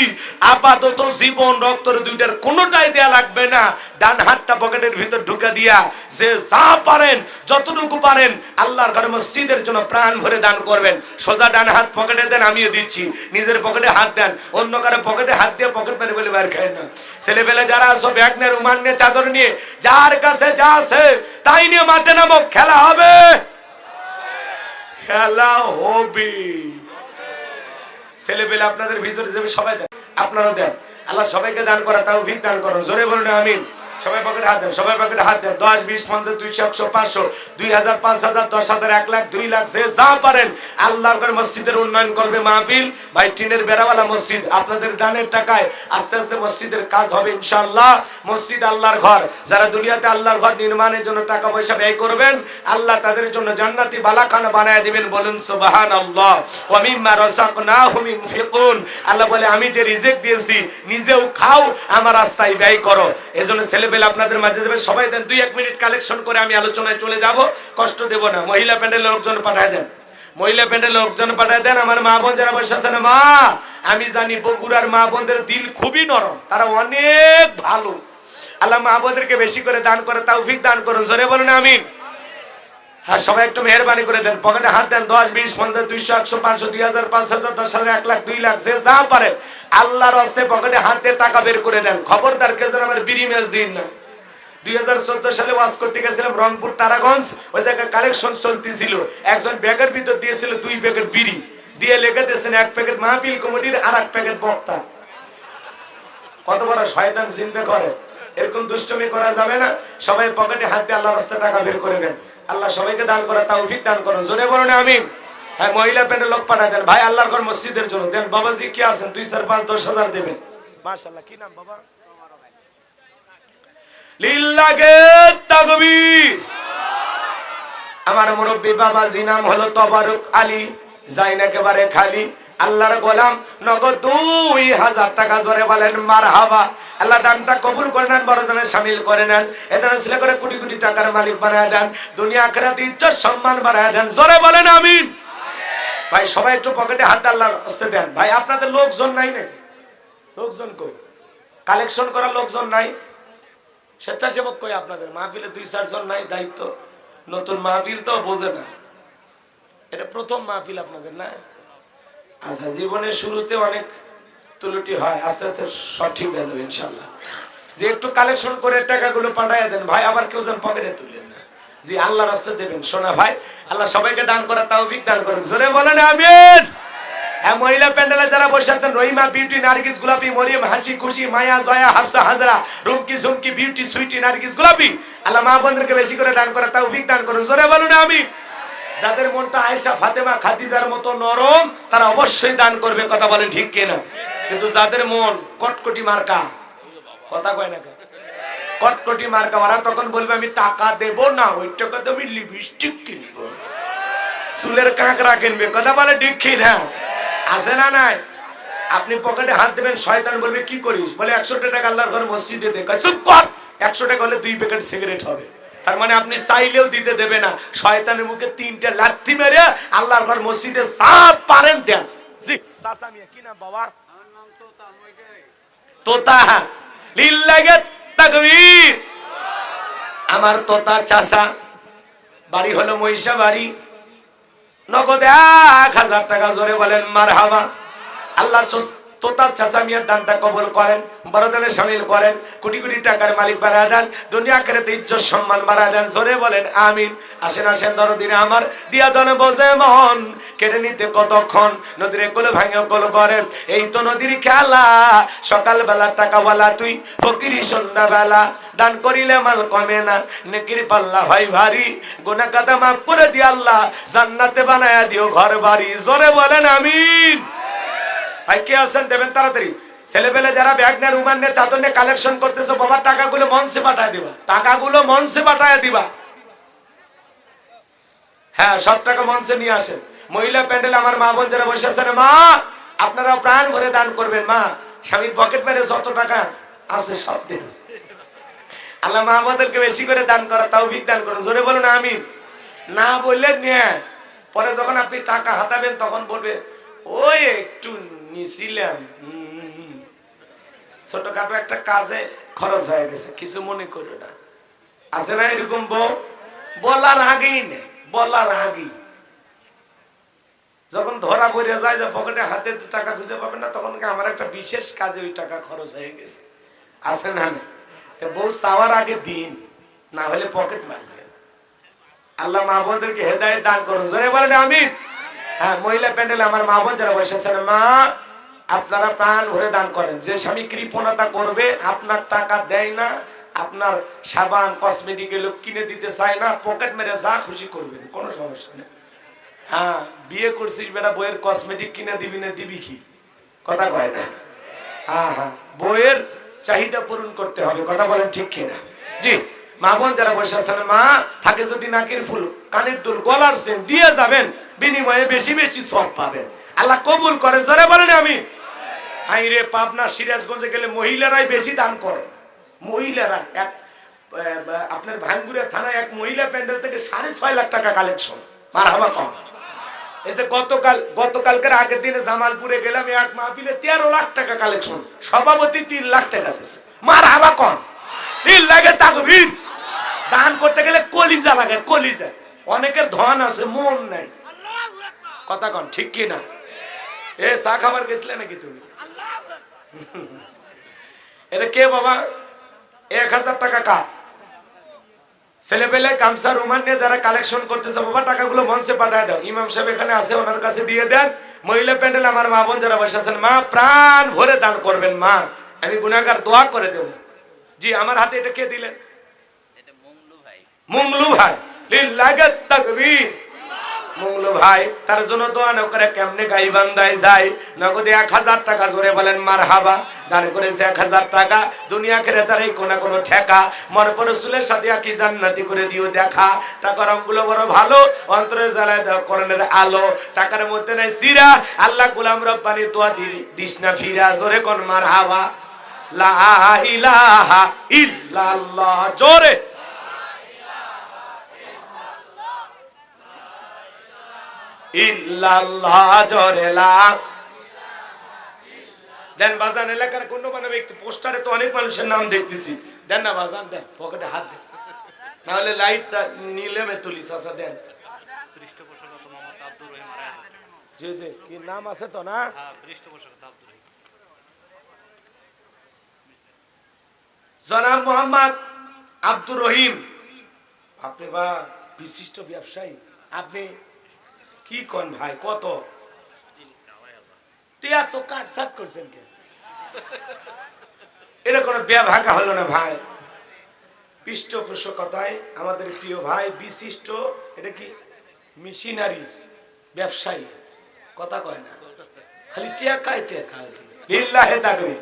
আপাতত জীবন রক্তের দুইটার কোনোটাই দেয়া লাগবে না। ডান হাতটা পকেটের ভিতর ঢুকে দিয়া যে যা পারেন, যতটুকু পারেন আল্লাহর ঘরে মসজিদের জন্য প্রাণ ভরে দান করবেন। সোজা ডান হাত পকেটে দেন, আমিও দিচ্ছি। নিজের পকেটে হাত দেন, অন্য কারো পকেটে হাত দিয়ে পকেট পানি বলে বের খায় না। ছেলেবেলে যারা আছো, ব্যাগ নিয়ে, রুমাল নিয়ে, চাদর নিয়ে, যার কাছে যা আছে তাই নিয়ে মাঠে নামো, খেলা হবে, খেলা হবে। ছেলে পেলে আপনাদের ভিতরে যাবে, সবাই দেন, আপনারা দেন। আল্লাহ সবাইকে দান করা তৌফিক দান করুন। জোরে বলুন আমিন। সবাই পকেটে হাত দেন, সবাই পকেটে হাত দেন। 10, 20, 50, 200, 100, 500, 2000, 5000, 10,000, 1 লাখ, 2 লাখ, যে যা পারেন আল্লাহর ঘরে মসজিদের উন্নয়ন করবে মাহফিল। ভাই টিনের বেড়াওয়ালা মসজিদ, আপনাদের দানের টাকায় আস্তে আস্তে মসজিদের কাজ হবে ইনশাআল্লাহ। মসজিদ আল্লাহর ঘর, যারা দুনিয়াতে আল্লাহর ঘর নির্মাণের জন্য টাকা পয়সা ব্যয় করবেন, আল্লাহ তাদের জন্য জান্নাতি বালাখানা বানায় দিবেন। বলুন সুবহানাল্লাহ। ওয়া মিম্মা রাযাকনাহুম ইনফিকুন। আল্লাহ বলে, আমি যে রিজিক দিয়েছি নিজেও খাও, আমার রাস্তায় ব্যয় করো। এজন্য ছেলেবেলে আপনাদের মাঝে যাবে, সবাই দেন। 2-1 মিনিট কালেকশন করে আমি আলোচনায় চলে যাব, কষ্ট দেব না। মহিলা প্যান্ডেলের লোকজন পাঠায় দেন, মহিলা প্যান্ডেলের লোকজন পাঠায় দেন। আমার মা বোন যারা বসে আছেন, মা আমি জানি বগুড়ার মা বোনদের দিল খুবই নরম, তারা অনেক ভালো। আল্লাহ মা বোনদেরকে বেশি করে দান করে তৌফিক দান করুন। জোরে বলুন আমিন। হ্যাঁ, সবাই একটু মেহরবানি করে দেন, পকেটে হাত দেন। 10, 20, 50, 200, 100, 500, 2000, 5000, 10,000, 1 লাখ, 2 লাখ, যে যা পারেন আল্লাহর রাস্তায় পকেটে হাত দিয়ে টাকা বের করে দেন। খবরদার কেউ যেন আমার বিড়ি ম্যাচ দিন না। 2014 সালে ওয়াজ করতে গেছিলাম রংপুর তারাগঞ্জ, ওই জায়গায় কালেকশন চলতেছিল। একজন ব্যাগের ভিতর দিয়েছিল 2 প্যাকেট বিড়ি, দিয়ে লেগে দিয়েছেন 1 প্যাকেট মাহফিল কমিটির আর 1 প্যাকেট বক্তা। কত বড় শয়তান চিন্তা করে! এরকম দুষ্টমি করা যাবে না। সবাই পকেটে হাত দিয়ে আল্লাহর রাস্তায় টাকা বের করে দেন। আল্লাহ সবাইকে দান করা তৌফিক দান করুন। জোরে বলুন আমিন। হ্যাঁ, মহিলা প্যান্ডেল লোক পাঠা দেন। ভাই আল্লাহর ঘর মসজিদের জন্য দেন। বাবাজি কি আছেন? 2, 4, 5, 10,000 দেবেন। মাশাআল্লাহ। কি নাম বাবা? লিল্লাহে তাকবীর। আমার মুরব্বী বাবাজি নাম হলো তবারক আলী, যাইন একেবারে খালি। আল্লাহর গোলাম নগদ 2000 টাকা, জোরে বলেন মারহাবা। আল্লাহ দানটা কবুল করে নেন, বড় দানে শামিল করে নেন, এদান ছেলে করে কোটি কোটি টাকার মালিক বানায় দেন, দুনিয়া আখিরাতে ইজ্জত সম্মান বাড়ায় দেন, জোরে বলেন আমিন। ভাই সবাই একটু পকেটে হাত আল্লাহর হস্তে দেন। ভাই আপনাদের লোকজন নাই নাকি? লোকজন কই? কালেকশন করার লোকজন নাই? স্বেচ্ছাসেবক কই আপনাদের? মাহফিলে 2-4 জন নাই? দায়িত্ব নতুন মাহফিল তো বোঝে না, এটা প্রথম মাহফিল আপনাদের না? আচ্ছা, জীবনের শুরুতে অনেক তুলুটি হয়, আস্তে আস্তে সব ঠিক হয়ে যাবে ইনশাল্লাহ। যে একটু কালেকশন করে টাকাগুলো পাঠাইয়া দেন ভাই, আবার কেউ যেন পকেটে তুলেন না, জি আল্লাহ রাস্তায় দেবেন। শোনা ভাই, আল্লাহ সবাইকে দান করার তৌফিক দান করুন, জোরে বলেন আমিন। হ্যাঁ, মহিলা প্যান্ডেলে যারা বসে আছেন, রহিমা, বিউটি, নার্গিস, গোলাপি, মরিয়ম, হাসি খুশি, মায়া, জয়া, হাফসা, হাজরা, রুমকি, ঝুমকি, বিউটি, সুইটি, নার্গিস, গোলাপি, আল্লাহ মা বোনদেরকে বেশি করে দান করার তৌফিক দান করুন, জোরে বলুন আমিন। যাদের মনটা আয়েশা, ফাতেমা, খাদিজার মতো নরম, তারা অবশ্যই দান করবে, কথা বলেন ঠিক কিনা? কিন্তু যাদের মন কটকটি মার্কা, কথা কয় না, কটকটি মার্কা, ওরা তখন বলবে আমি টাকা দেব না, ওই টাকাতে আমি লিপস্টিক কিনবো, চুলের কাঁকড়া কিনবে, কথা বলে ঠিক কিনা? আছে না নাই? আপনি পকেটে হাত দেবেন, শয়তান বলবে কি করিস, বলে 100 টাকা আল্লাহর ঘর মসজিদে দে, চুপ কর, 100 টাকা হলে 2 প্যাকেট সিগারেট হবে। তার মানে আপনি চাইলেও দিতে দেবে না, শয়তানের মুখে 3টা লাথি মেরে আল্লাহর ঘর মসজিদে সাপ পারেন দেন। জি চাচা মিয়া, কি নাম বাবা? আমার নাম তোতা। তোতা, লিল্লাহি তাকবীর। আমার তোতা চাচা, বাড়ি হলো মহিষা বাড়ি, নগদ 1000 টাকা, জোরে বলেন মারহাবা। আল্লাহ তোতা চাচা মিয়ার দানটা কবুল করেন, বড়দানে শামিল করেন, কোটি কোটি টাকার মালিক বানায় দেন, দুনিয়া আখিরাতে ইজ্জত সম্মান বাড়ায় দেন, জোরে বলেন আমিন। আসেন আসেন দরদিনে আমার, দিয়া দন বোঝে মন, কেড়ে নিতে কতক্ষণ, নদীর কোলে ভাঙে কোল করে, এই তো নদীর খেলা, সকালবেলা টাকাওয়ালা তুই, ফকিরি সন্ধ্যাবেলা, দান করিলে মাল কমে না, নেকির পাল্লা হয় ভারী, গুনাহ কাদা মাফ করে দি আল্লাহ, জান্নাতে বানায়া দিও ঘর বাড়ি, জোরে বলেন আমিন। ভাই কে আছেন দেবেন তাড়াতাড়ি। ছেলেপেলে যারা ব্যাগ নিয়ে, রুমাল নিয়ে, চাদর নিয়ে কালেকশন করতেছো, বাবা টাকাগুলো মঞ্চে পাঠায় দিবা, টাকাগুলো মঞ্চে পাঠায় দিবা। হ্যাঁ, সব টাকা মঞ্চে নিয়ে আসেন। মহিলা প্যান্ডেল আমার মা বোন যারা বসে আছেন, মা আপনারা প্রাণ ভরে দান করবেন, মা স্বামীর পকেট মেরে যত টাকা আছে সব দিন। আল্লাহ মা বোনদেরকে বেশি করে দান করা তৌফিক দান করুন, জোরে বলুন আমিন। না বললেন নিয়ে পরে যখন আপনি টাকা হাতাবেন তখন বলবে ওই একটু নিছিলাম, ছোটখাটো একটা কাজে খরচ হয়ে গেছে, কিছু মনে করো না। আছে না এরকম বউ? বলার আগেই নেই, বলার আগেই যখন ধরা পড়ে যায় যে পকেটে হাতে টাকা খুঁজে পাবেন না, তখন আমার একটা বিশেষ কাজে ওই টাকা খরচ হয়ে গেছে। আছে না? বউ চাওয়ার আগে দিন, না হলে পকেট মারবে। আল্লাহ মা বোনদেরকে হেদায়েত দান করুন, জোরে বলেন আমিন। হ্যাঁ, মহিলা প্যান্ডেলে আমার মা বোন যারা বসেছেন, মা আপনারা প্রাণ ভরে দান করেন। যে স্বামী কৃপণতা করবে, আপনার টাকা দেয় না, আপনার সাবান কসমেটিক এগুলো কিনে দিতে চায় না, পকেট মেরে যা খুশি করবেন, কোনো সমস্যা নেই। হ্যাঁ, বিয়ে করছিস বেটা, বইয়ের কসমেটিক কিনে দিবি না, দিবি কি? কথা কয় না? হ্যাঁ হ্যাঁ, বইয়ের চাহিদা পূরণ করতে হবে, কথা বলেন ঠিক কিনা? জি মা বোন যারা বসে আছেন, মা থাকে যদি নাকের ফুল, কানের দুল, গলার চেন দিয়ে যাবেন, বিনিময়ে বেশি বেশি সব পাবেন, আল্লাহ কবুল করেন, জোরে বলেন আমি। হাই রে, পাবনা সিরাজগঞ্জে গেলে মহিলারাই বেশি দান করে। মহিলারা এক আপনার ভাঙ্গুরা থানায় এক মহিলা প্যান্ডেল থেকে 6.5 লাখ টাকা কালেকশন, মারহাবা কম। এই যে গতকালকের আগের দিনে জামালপুরে গেলাম, এক মাহফিলে 13 লাখ টাকা কালেকশন, সভাপতি 3 লাখ টাকা দিয়েছে, মারহাবা কম। লাগে তাকবীর। দান করতে গেলে কলিজা লাগে, কলিজা। অনেকের ধন আছে, মন নাই, কথা কন ঠিক কি না? এ চা খাবার গেছিলে নাকি তুমি? এটা কে বাবা? 1000 টাকা কার? ছেলে পেলে গামছা রুমাল নিয়ে যারা কালেকশন করতেছে, বাবা টাকাগুলো মঞ্চে পাঠায় দাও। ইমাম সাহেব এখানে আছে, ওনার কাছে দিয়ে দেন। মহিলা প্যান্ডেল আমার মা বোন যারা বসে আছেন, মা প্রাণ ভরে দান করবেন, মা আমি গুনাহগার, দোয়া করে দেব। জি আমার হাতে এটা কে দিলেন? এটা মুংলু ভাই। মুংলু ভাই, লিল্লাহি তাকবীর। মুংলু ভাই, তার জন্য দোয়া না করে কেমনে গাইবান্ধায় যায়, নগদে 1000 টাকা, জোরে বলেন মারহাবা। দান করেছে 1000 টাকা, দুনিয়া খেরেতার এই কোনা কোনো ঠেকা, মরপর রসুলের সাথে কি জান্নাতি করে দিও দেখা, টাকার রঙগুলো বড় ভালো, অন্তরে জ্বালায় দাও করণের আলো, টাকার মধ্যে নাই সিরা, আল্লাহ গোলাম রব্বানি দোয়া দিস না ফিরা, জোরে কোন মারহাবা, লা ইলাহা ইল্লাল্লাহ, জোরে ইল্লাল্লাহ, জোরে লা। দেন বাজান, এলাকার কোন বানাবে একটু, পোস্টারে তো অনেক মানুষের নাম দেখতেছি, দেন না বাজান, দেন পকেটে হাত দেন, না হলে লাইটটা নিলে মে তুলিস আসা, দেন। পৃষ্ঠপোষকতা মোহাম্মদ আব্দুর রহিম, জি জি, কি নাম আছে তো না? হ্যাঁ, পৃষ্ঠপোষকতা আব্দুর রহিম। জনাব মোহাম্মদ আব্দুর রহিম, আপনি বা বিশিষ্ট ব্যবসায়ী, আপনি কি কোন ভাই, কত টিয়া তো কাট সাট করছেন কে? এটা কোনো ব্যাভাগা হলো না ভাই। পৃষ্ঠপোষকতায় আমাদের প্রিয় ভাই বিশিষ্ট, এটা কি মিশনারি ব্যবসায়ী, কথা কয় না, খালি টিয়া খায়, টিয়া খায়, লিল্লাহে তাকবীর।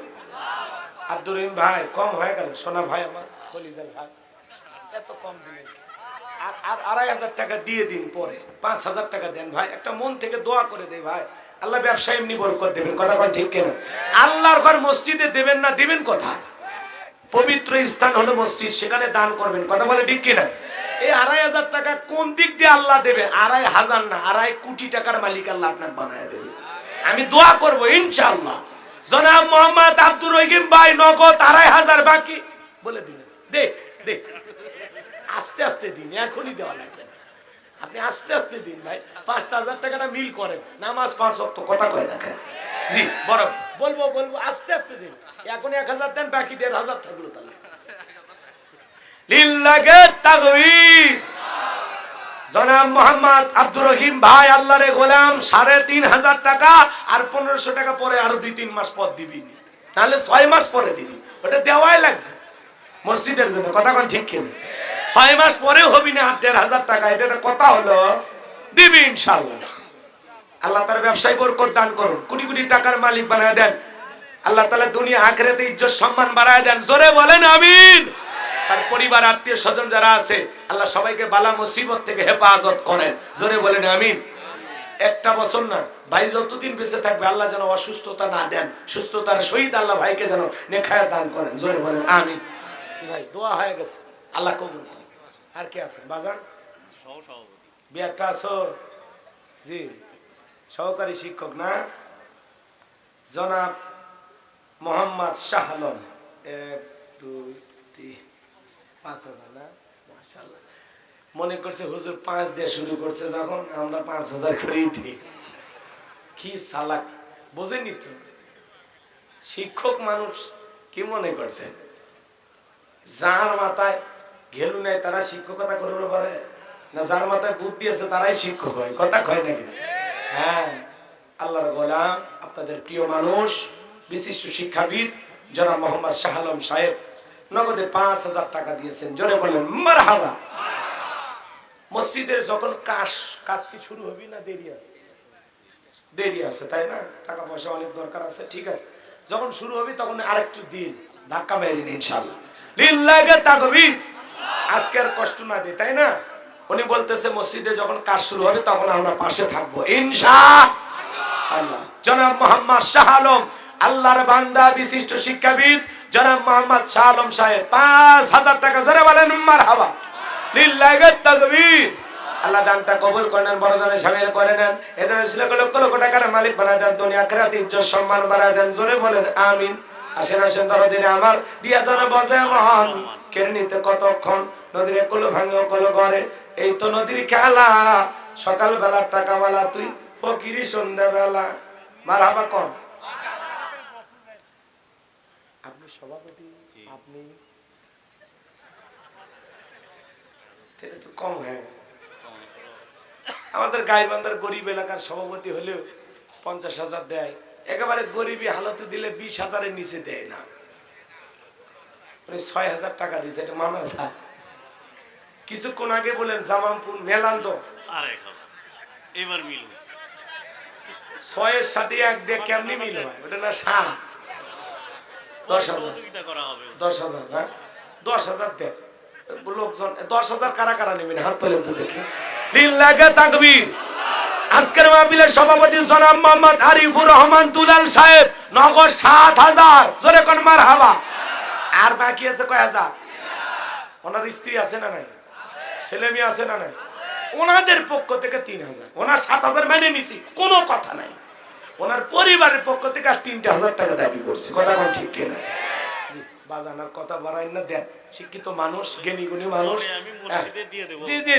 আব্দুর রহিম ভাই কম হয়ে গেল, সোনা ভাই আমার কলিজার ভাই, এত কম দিলেন, আর 2500 টাকা দিয়ে দিন, পরে 5000 টাকা দেন ভাই, একটা মন থেকে দোয়া করে দেয় ভাই, আল্লাহ ব্যবসা এমনি বরকত দেবেন, কথা কয় ঠিক কিনা? আল্লাহর ঘর মসজিদে দেবেন না, দিবেন কোথায়? পবিত্র স্থান হলো মসজিদ, সেখানে দান করবেন, কথা বলে ঠিক কিনা? এই 2500 টাকা কোন দিক দিয়ে আল্লাহ দেবে? 2500 না, 2.5 কোটি টাকার মালিক আল্লাহ আপনাকে বানায় দেবে। আমি দোয়া করবো ইনশাআল্লাহ। জনাব মোহাম্মদ আব্দুর রহিম ভাই নগদ 2500 বাকি বলে দিলেন, দে দে, আস্তে আস্তে দিন, এখনই দেওয়া লাগবে, আপনি আস্তে আস্তে দিন ভাই, 5000 টাকাটা মিল করেন, নামাজ 5 ওয়াক্ত, কথা কয় রাখেন, জি বড় বলবো আস্তে আস্তে দিন, এখন 1000 দেন, বাকি 1500 থাকলো, তাহলে লিল্লাহে তাকবীর। জনাব মোহাম্মদ আব্দুর রহিম ভাই আল্লাহর গোলাম, 3500 টাকা আর 1500 টাকা পরে আরো 2-3 মাস পর দিবি, তাহলে 6 মাস পরে দিবি, ওটা দেওয়াই লাগবে মসজিদের জন্য, কথা কোন ঠিক কিনা? 6 মাস পরে হবি না 1500 টাকা, এটা কথা হলো, দিবি ইনশাআল্লাহ। আল্লাহ তার ব্যবসায় বরকত দান করুন, কোটি কোটি টাকার মালিক বানায় দেন, আল্লাহ তাআলা দুনিয়া আখিরাতে ইজ্জত সম্মান বাড়ায় দেন, জোরে বলেন আমিন। তার পরিবার আত্মীয় স্বজন যারা আছে, আল্লাহ সবাইকে বালা মুসিবত থেকে হেফাজত করেন, জোরে বলেন আমিন। একটা বছর না ভাই, যতদিন বেঁচে থাকবে আল্লাহ যেন অসুস্থতা না দেন, সুস্থতার সহিত আল্লাহ ভাইকে যেন নেখায়াত দান করেন, জোরে বলেন আমিন। ভাই দোয়া হয়ে গেছে, আল্লাহ কবুল করেন। আর কে আছেন বাজান? বিয়ারটা আছো? জি, সহকারী শিক্ষক না, জনাব মোহাম্মদ শাহ আলম, 1 2 3 5,000 না, মাশাআল্লাহ। মনে করছে হুজুর 5 দিয়ে শুরু করছে, যখন আমরা 5000 করেই দিই, কি চালাক বোঝেনি তো, শিক্ষক মানুষ কি মনে করছে, যার মাথায় ঘেলু নাই তারা শিক্ষকতা করতে পারে না, যার মাথায় বুদ্ধি আছে তারাই শিক্ষক হয়, কথা কয় নাকি? হ্যাঁ, আল্লাহর গোলাম আপনাদের প্রিয় মানুষ বিশিষ্ট শিক্ষাবিদ জনাব মোহাম্মদ শাহ আলম সাহেব নগদে 5000 টাকা দিয়েছেন, জোরে বলেন মারহাবা। মসজিদের যখন কাজ কি শুরু হবে না দেরি আছে? দেরি আছে তাই না, টাকা পয়সা অনেক দরকার আছে, ঠিক আছে, যখন শুরু হবে তখন আরেকটু দিন, ধাক্কা মেরিন ইনশাআল্লাহ, লিল্লাহে তাকবীর। আজকে আর কষ্ট না দিই, তাই না? উনি বলতেছে মসজিদে যখন কাজ শুরু হবে তখন আমরা পাশে থাকবো ইনশাআল্লাহ। জনাব মোহাম্মদ শাহ আলম, আল্লাহর বান্দা বিশিষ্ট শিক্ষাবিদ জনাব মোহাম্মদ শাহ আলম সাহেব 5000 টাকা, জোরে বলেন মারহাবা, লিল্লাহে তাকবীর। আল্লাহ দানটা কবুল করেন, বড় দানে শামিল করে নেন, এদের লক্ষ লক্ষ টাকার মালিক বানায় দেন, দুনিয়া আখিরাতে ইজ্জত সম্মান বাড়ায় দেন, জোরে বলেন আমিন। আসেন আসেন দরদিন আমার, দিয়া ধরে বসে মহান, কেড়ে নিতে কতক্ষণ, নদীর কুলো ভাঙে কুলো করে, এই তো নদীর খেলা, সকাল বেলার টাকা বেলা তুই ফকিরি সন্ধ্যা বেলা, মারহাবা কর। আপনি সভাপতি, আপনি তো কম হয়ে গেল। আমাদের গাইবান্ধার গরিব এলাকার সভাপতি হলেও 50,000 দেয়, একেবারে গরিবী হালতে দিলে 20,000-এর নিচে দেয় না, 6,000 টাকা দিয়েছে, এটা মানা যায়? কিছুক্ষণ আগে বলেন জামালপুর মেলান্দ, এবার মিল 6-এর সাথে 1 দিয়ে কেমনি মিল হয়? ওটা না 7, 10,000 10,000 না 10,000 দেন লোকজন 10,000 কারা কারা নেবেন হাত তোলেন তো দেখি লিল্লাহি তাকবীর আজকের মাহফিলের সভাপতি জনাব মোহাম্মদ আরিফুর রহমান দুলাল সাহেব নগদ 7,000 জোরে কোন মারহাবা আর বাকি আছে কয় হাজার ওনার স্ত্রী আছে না নাই ছেলে মেয়ে আছে না নাই ওনাদের পক্ষ থেকে 3,000 ওনার 7,000 মেনে নিছি কোনো কথা নাই ওনার পরিবারের পক্ষ থেকে আর 3,000 টাকা দাবি করছি কথা কোন ঠিক কিনা জি বাজানার কথা বাড়াই না দেন শিক্ষিত মানুষ জ্ঞানী গুণী মানুষ আমি মসজিদে দিয়ে দেব জি জি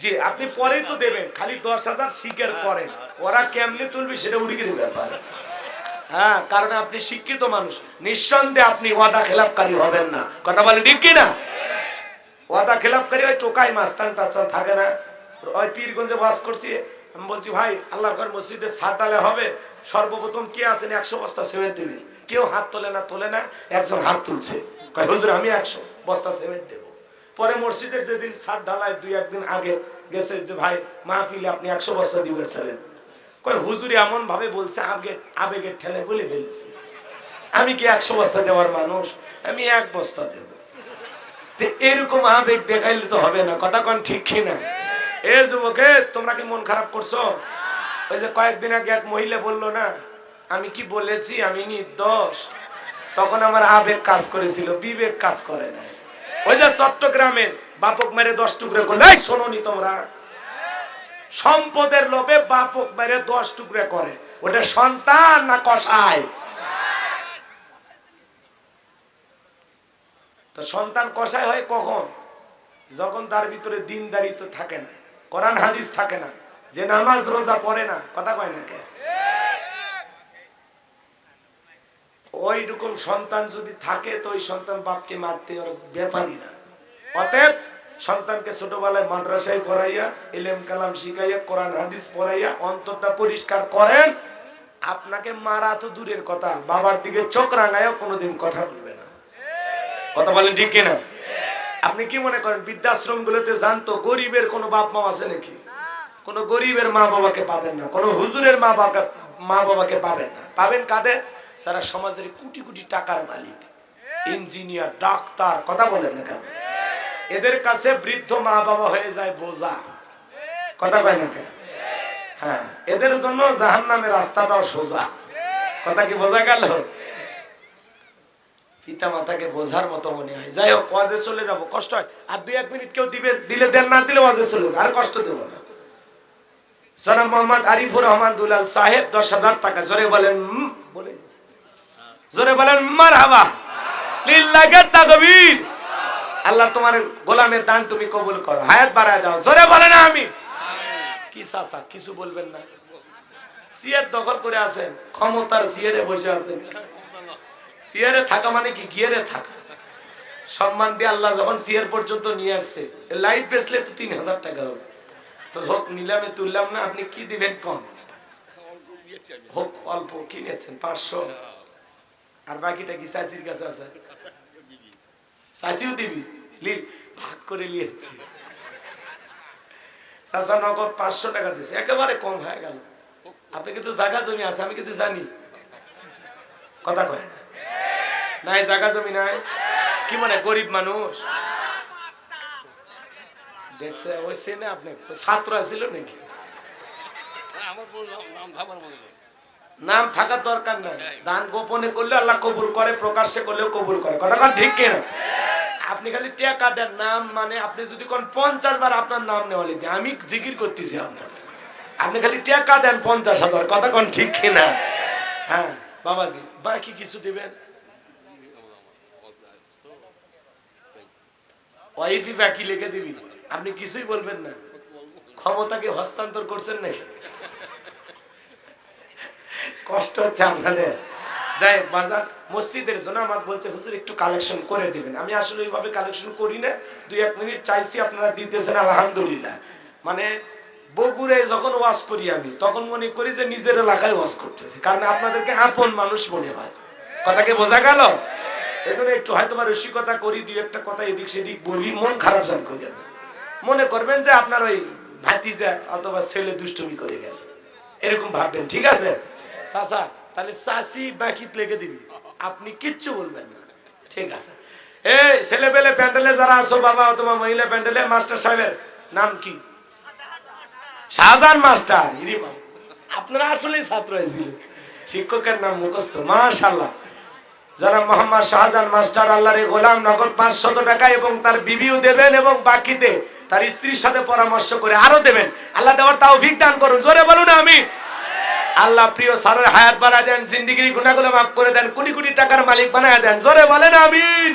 জি আপনি পরেই তো দেবেন খালি 10,000 স্বীকার করেন ওরা কেমনে তুলবে সেটা উড়িগির ব্যাপার হ্যাঁ কারণ আপনি শিক্ষিত মানুষ নিঃসন্দেহে আপনি ওয়াদা খেলাপকারী হবেন না কথা বলেন ঠিক কি না ওয়াদা খেলাপকারী ওই টোকাই মাস্তান টাস্তান থাকে না ওই পীরগঞ্জে বাস করছি আমি বলছি ভাই আল্লাহর ঘর মসজিদে ছাদ ডালে হবে সর্বপ্রথম কে আছেন 100 বস্তা সিমেন্ট দিবে কেউ হাত তোলে না একজন হাত তুলছে কয় হুজুর আমি 100 বস্তা সিমেন্ট দেব পরে মসজিদের যেদিন ছাদ ঢালাই 2-1 দিন আগে গেছে যে ভাই মাহফিলে আপনি 100 বস্তা দিবেন ছিলেন কয় হুজুর এমন ভাবে বলছে আবেগের ঠেলে বলে ফেলছে আমি কি 100 বস্তা দেওয়ার মানুষ আমি 1 বস্তা দেব তে এরকম আবেগ দেখাইলে তো হবে না কথা কোন ঠিক কি না এ যুবকে তোমরা কি মন খারাপ করছো ওই যে কয়েকদিন আগে এক মহিলা বললো না আমি কি বলেছি আমি নির্দোষ তখন আমার আবেগ কাজ করেছিল বিবেক কাজ করে না ওই যে চট্টগ্রামে বাপক মেরে 10 টুকরা করলে এই শোনোনি তোমরা সম্পদের লোভে বাপক মেরে 10 টুকরা করে ওটা সন্তান না কসাই তো সন্তান কসাই হয় কখন যখন তার ভিতরে দ্বীনদারিত্ব থাকে না কোরআন হাদিস থাকে না যে নামাজ রোজা পড়ে না কথা কয় না কে ওইরকম সন্তান যদি থাকে তো ওই সন্তান বাপকে মারতে ওর ব্যাপারই না অতএব সন্তানকে ছোটবেলায় মাদ্রাসায় পড়াইয়া ইলম কালাম শিখাইয়া কোরআন হাদিস পড়াইয়া অন্তরটা পরিষ্কার করেন আপনাকে মারা তো দূরের কথা বাবার দিকে চোখ রাঙায়ও কোনোদিন কথা বলবে না কথা বলেন ঠিক কিনা আপনি কি মনে করেন বৃদ্ধাশ্রম গুলোতে জানতো গরিবের কোনো বাপ মা আছে নাকি কোনো গরিবের মা বাবাকে পাবেন না কোনো হুজুরের মা বাবাকে পাবেন না পাবেন কাদের সারা সমাজের কোটি কোটি টাকার মালিক ইঞ্জিনিয়ার ডাক্তার কথা বলেন না কেন এদের কাছে বৃদ্ধ মা বাবা হয়ে যায় বোঝা কথা কয় না কেন হ্যাঁ এদের জন্য জাহান্নামের রাস্তাটাও সোজা কথা কি বোঝা গেল পিতা মাতাকে বোঝার মতো মনে হয় যাই হোক ওয়াজে চলে যাব কষ্ট হয় আর 2-1 মিনিট কেউ দিলে দেন না দিলে ওয়াজে চলে যাবে আর কষ্ট দেব না জনাব মোহাম্মদ আরিফুর রহমান দুলাল সাহেব 10,000 টাকা জোরে বলেন জোরে বলেন মারহাবা লিল্লাহি তাকবীর আল্লাহ তোমার গোলামের দান তুমি কবুল করো হায়াত বাড়ায় দাও জোরে বলেন আমিন কি চাচা কিছু বলবেন না সিয়ার দখল করে আছেন ক্ষমতার সিয়ারে বসে আছেন সিয়ারে থাকা মানে কি গিয়ারে থাকা সম্মান দিয়ে আল্লাহ যখন সিয়ার পর্যন্ত নিয়ে আসছে লাইট বেচলে তো 3,000 টাকা হবে তো হোক নিলামে তুললাম না আপনি কি দিবেন কম হোক অল্প কি নিয়েছেন 500 আর বাকিটা কি চাচির কাছে আছে চাচিও দিবি ভাগ করে নিয়েছি চাচা নগদ 500 টাকা দিয়েছে একেবারে কম হয়ে গেল আপনি কিন্তু জায়গা জমি আছে আমি কিন্তু জানি কথা কয় না নাই জায়গা জমি নাই কি মানে গরিব মানুষ দেখছে ওই সেনে আপনি ছাত্র ছিল নাকি নাম থাকার দরকার নাই দান গোপনে করলে আল্লাহ কবুল করে প্রকাশ্যে করলেও কবুল করে কথা কোন ঠিক কিনা আপনি খালি টাকা দেন নাম মানে আপনি যদি কোন 50 বার আপনার নাম নেওয়া লিখবে আমি জিকির করতেছি আপনার আপনি খালি টাকা দেন 50,000 কথা কোন ঠিক কিনা হ্যাঁ বাবাজি বাকি কিছু দিবেন ওয়াইফি বাকি লিখে দিবি আপনি কিছুই বলবেন না ক্ষমতাকে হস্তান্তর করছেন নাকি কষ্ট হচ্ছে আপনাদের যাই বাজার মসজিদের জন্য আমাকে বলছে হুজুর একটু কালেকশন করে দিবেন আমি আসলে ওইভাবে কালেকশন করি না 2-1 মিনিট চাইছি আপনারা দিতেছেন আলহামদুলিল্লাহ মানে বগুড়ায় যখন ওয়াজ করি আমি তখন মনে করি যে নিজের এলাকায় ওয়াজ করতেছি কারণ আপনাদেরকে আপন মানুষ মনে হয় কথাকে বোঝা গেল এজন্য একটু হয়তো বা রসিকতা করি 2-1টা কথা এদিক সেদিক বলি মন খারাপ জান করেন মনে করবেন যে আপনার ওই ভাতিজা অথবা ছেলে দুষ্টুমি করে গেছে এরকম ভাববেন ঠিক আছে চাচা তাহলে চাচি বাকি লেগে দিবি আপনি কিচ্ছু বলবেন না, ঠিক আছে? এই ছেলে পেলে প্যান্ডেলে যারা আছো বাবা, তোমার মহিলা প্যান্ডেলে মাস্টার সাহেবের নাম কি? শাহজাহান মাস্টার। আপনারা আসলেই ছাত্র হয়েছিলেন, শিক্ষকের নাম মুখস্থ, মাশাআল্লাহ। যারা মোহাম্মদ শাহজাহান মাস্টার আল্লাহর গোলাম, নগদ 500 টাকা এবং তার বিবিও দেবেন এবং বাকিতে তার স্ত্রীর সাথে পরামর্শ করে আরো দেবেন। আল্লাহ দেওয়ার তৌফিক দান করুন, জোরে বলুন আমিন। আল্লাহ প্রিয় স্যারের হায়াত বাড়ায় দেন, জিন্দেগির গুনাহগুলো মাফ করে দেন, কোটি কোটি টাকার মালিক বানায় দেন, জোরে বলেন আমিন।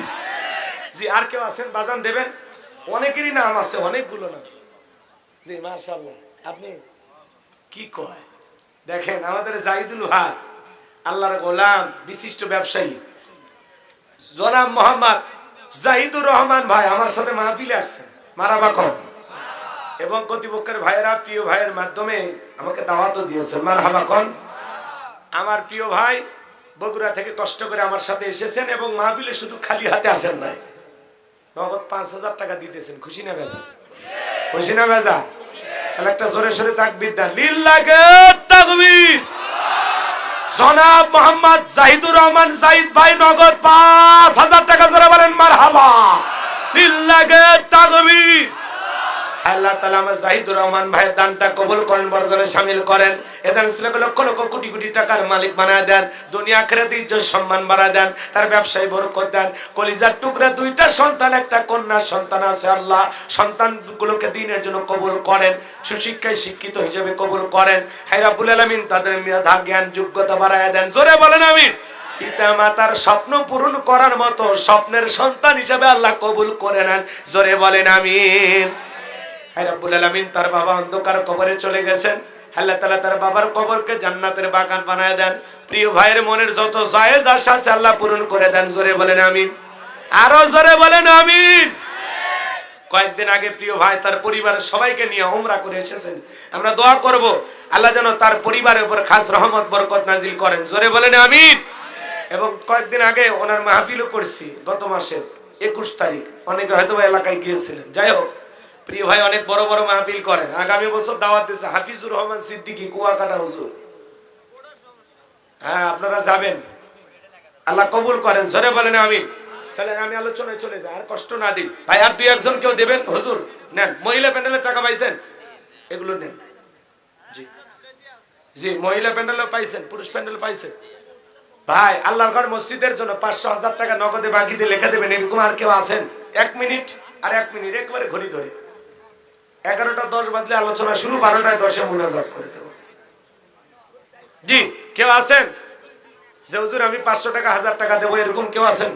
জি, আর কেউ আছেন বাজান দেবেন? অনেকেরই নাম আছে, অনেকগুলো নাম। জি মাশাআল্লাহ। আপনি কি কয় দেখেন, আমাদের জাহিদুল ভাই আল্লাহর গোলাম, বিশিষ্ট ব্যবসায়ী জনাব মোহাম্মদ জাহিদুর রহমান ভাই আমার সাথে মাহফিলে আসছেন, মারাবা কম। এবং কর্তৃপক্ষের ভাইয়েরা প্রিয় ভাইয়ের মাধ্যমে আমাকে দাওয়াতও দিয়েছেন, মারহাবা কোন। আমার প্রিয় ভাই বগুড়া থেকে কষ্ট করে আমার সাথে এসেছেন এবং মাহফিলে শুধু খালি হাতে আসেন নাই, নগদ 5000 টাকা দিতেছেন। খুশি না বেজা? খুশি না বেজা? তাহলে একটা জোরে সোরে তাকবীর দেন, লিল্লাহি তাকবীর। জনাব মোহাম্মদ জাহিদুর রহমান জাহিদ ভাই নগদ 5000 টাকা, জোরে বলেন মারহাবা, লিল্লাহি তাকবীর। আল্লাহ তাআলা আমার জাহিদুর রহমান ভাইয়ের দানটা কবুল করেন, বরকতে শামিল করেন। এদান ছেলেকে লক্ষ লক্ষ কোটি কোটি টাকার মালিক বানায় দেন, দুনিয়া আখিরাতে ইজ্জত সম্মান বাড়ায় দেন, তার ব্যবসায় বরকত দেন। কলিজার টুকরা 2টা সন্তান, একটা কন্যা সন্তান আছে, আল্লাহ সন্তানগুলোকে দ্বীনের জন্য কবুল করেন, সুশিক্ষায় শিক্ষিত হিসেবে কবুল করেন। হে রাব্বুল আলামিন তাদের মেধা জ্ঞান যোগ্যতা বাড়ায় দেন, জোরে বলেন আমিন। পিতা মাতার স্বপ্ন পূরণ করার মতো স্বপ্নের সন্তান হিসেবে আল্লাহ কবুল করে নেন, জোরে বলেন আমিন। হে রাব্বুল আলামিন তার বাবা অন্ধকার কবরে চলে গেছেন, আল্লাহ তাআলা তার বাবার কবরকে জান্নাতের বাগান বানায় দেন। প্রিয় ভাইয়ের মনের যত জায়েজ আশা আছে আল্লাহ পূরণ করে দেন, জোরে বলেন আমিন। আরো জোরে বলেন আমিন। কয়েকদিন আগে প্রিয় ভাই তার পরিবারের সবাইকে নিয়ে উমরা করে এসেছেন, আমরা দোয়া করব আল্লাহ যেন তার পরিবারের উপর খাস রহমত বরকত নাজিল করেন, জোরে বলেন আমিন। এবং কয়েকদিন আগে ওনার মাহফিলও করছি, গত মাসের 21 তারিখ, অনেকে হয়তো এলাকায় গিয়েছিলেন। যাই হোক প্রিয় ভাই অনেক বড় বড় মাহফিল করেন, আগামী বছর দাওয়াত দিয়েছে হাফিজুর রহমান সিদ্দিকী কুয়াকাটা হুজুর। হ্যাঁ আপনারা যাবেন, আল্লাহ কবুল করেন, জোরে বলেন আমিন। চলেন আমি আলোচনায় চলে যাই, আর কষ্ট না দিই ভাই। আর 2-1 কেউ দেবেন? হুজুর নেন, মহিলা প্যান্ডেলের টাকা পাইছেন, এগুলো নেন। জি জি, মহিলা প্যান্ডেলও পাইছেন, পুরুষ প্যান্ডেল পাইছেন। ভাই আল্লাহর ঘর মসজিদের জন্য 500,000 টাকা নগদে বাকিতে লিখে দেবেন, এরকম আর কেউ আছেন? 1 মিনিট, আর 1 মিনিট একবারে ঘড়ি ধরে 11টা 10 বাজলে আলোচনা শুরু, 12টায় 10-এ মুনাজাত করে দেব। জি কেউ আছেন যে হুজুর আমি 500 টাকা 1000 টাকা দেবো, এরকম কেউ আছেন?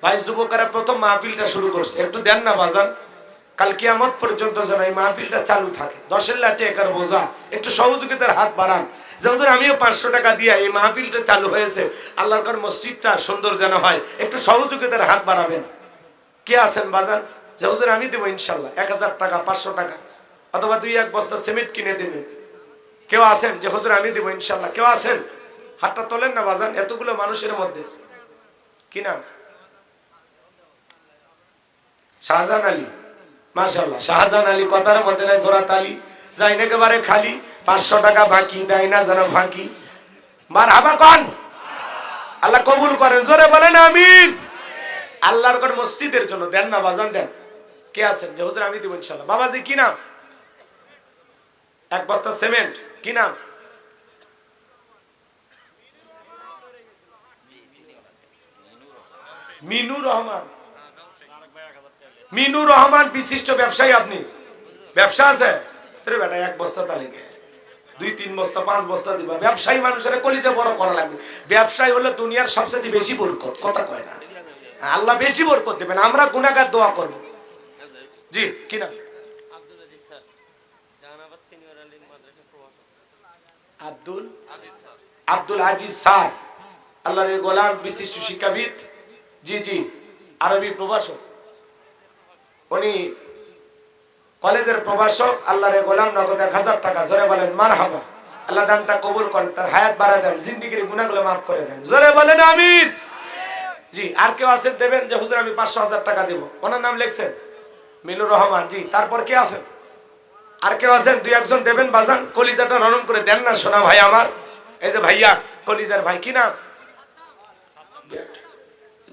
ভাই যুবকেরা প্রথম মাহফিলটা শুরু করছে, একটু দেন না বাজান, কাল কিয়ামত পর্যন্ত যেন এই মাহফিলটা চালু থাকে। 10-এর লাঠি 1-এর বোঝা, একটু সহযোগিতার হাত বাড়ান যে হুজুর আমিও 500 টাকা দিয়ে এই মাহফিলটা চালু হয়েছে, আল্লাহর ঘর মসজিদটা সুন্দর যেন হয়, একটু সহযোগিতার হাত বাড়াবেন। কে আছেন বাজান যে হুজুর আমি দেবো ইনশাল্লাহ 1000 টাকা 500 টাকা অথবা 2-1 বস্তা সিমেন্ট কিনে দেবেন? কেউ আছেন যে হুজুর আমি দেবো ইনশাল্লাহ? কেউ আছেন? হাতটা তোলেন না বাজান, এতগুলো মানুষের মধ্যে। কি নাম? শাহজাহান আলী, মাশাআল্লাহ। শাহজাহান আলী কথার মধ্যে নাই জোরাত আলী, যাই না একেবারে খালি, 500 টাকা বাকি, দেয় না যেন ফাঁকি। মারহাবা কোন। আল্লাহ কবুল করেন, জোরে বলেন আমিন। আল্লাহর ঘর মসজিদের জন্য দেন না বাজান, দেন। কে আছেন যে হুজুর আমি দেব ইনশাআল্লাহ? বাবাজি কি নাম? 1 বস্তা সিমেন্ট, কি নাম? মিনুর রহমান। মিনুর রহমান বিশিষ্ট ব্যবসায়ী, আপনি ব্যবসা আছে তোর বেটা? 1 বস্তা তাহলে 2-3 বস্তা 5 বস্তা দিবা। ব্যবসায়ী মানুষের কলিজা বড় করা লাগবে। ব্যবসায়ী হলো দুনিয়ার সবচেয়ে বেশি বরকত, কথা কয় না? আল্লাহ বেশি বরকত দেবেন, আমরা গুনাহগার দোয়া করব। জি কি নাম? আব্দুল আজিজ স্যার, আল্লাহর গোলাম, বিশিষ্ট শিক্ষাবিদ। জি জি, আরবি প্রভাষক, উনি কলেজের প্রভাষক, আল্লাহর গোলাম, নগদ 1000 টাকা, জোরে বলেন মারহাবা। আল্লাহ দানটা কবুল করেন, তার হায়াত বাড়ায় দেন, জিন্দেগির গুনাহগুলো মাফ করে দেন, জোরে বলেন আমিন। জি আর কেউ আছেন দেবেন যে হুজুর আমি 500,000 টাকা দেব? ওনার নাম লিখছেন মিনুর রহমান। জি তারপর কে আছেন? আর কেউ আছেন? 2-1 জন দেবেন বাজান, কলিজাটা নরম করে দেন না সোনা ভাই আমার। এই যে ভাইয়া কলিজার ভাই, কি নাম?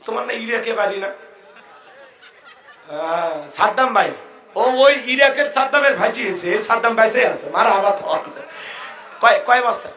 তোমার না ইরাকে বাড়ি না? সাদ্দাম ভাই, ও ওই ইরাকের সাদ্দামের ভাইজি এসে সাদ্দাম ভাইসে আছে মারা আবার কয় কয় বস্তা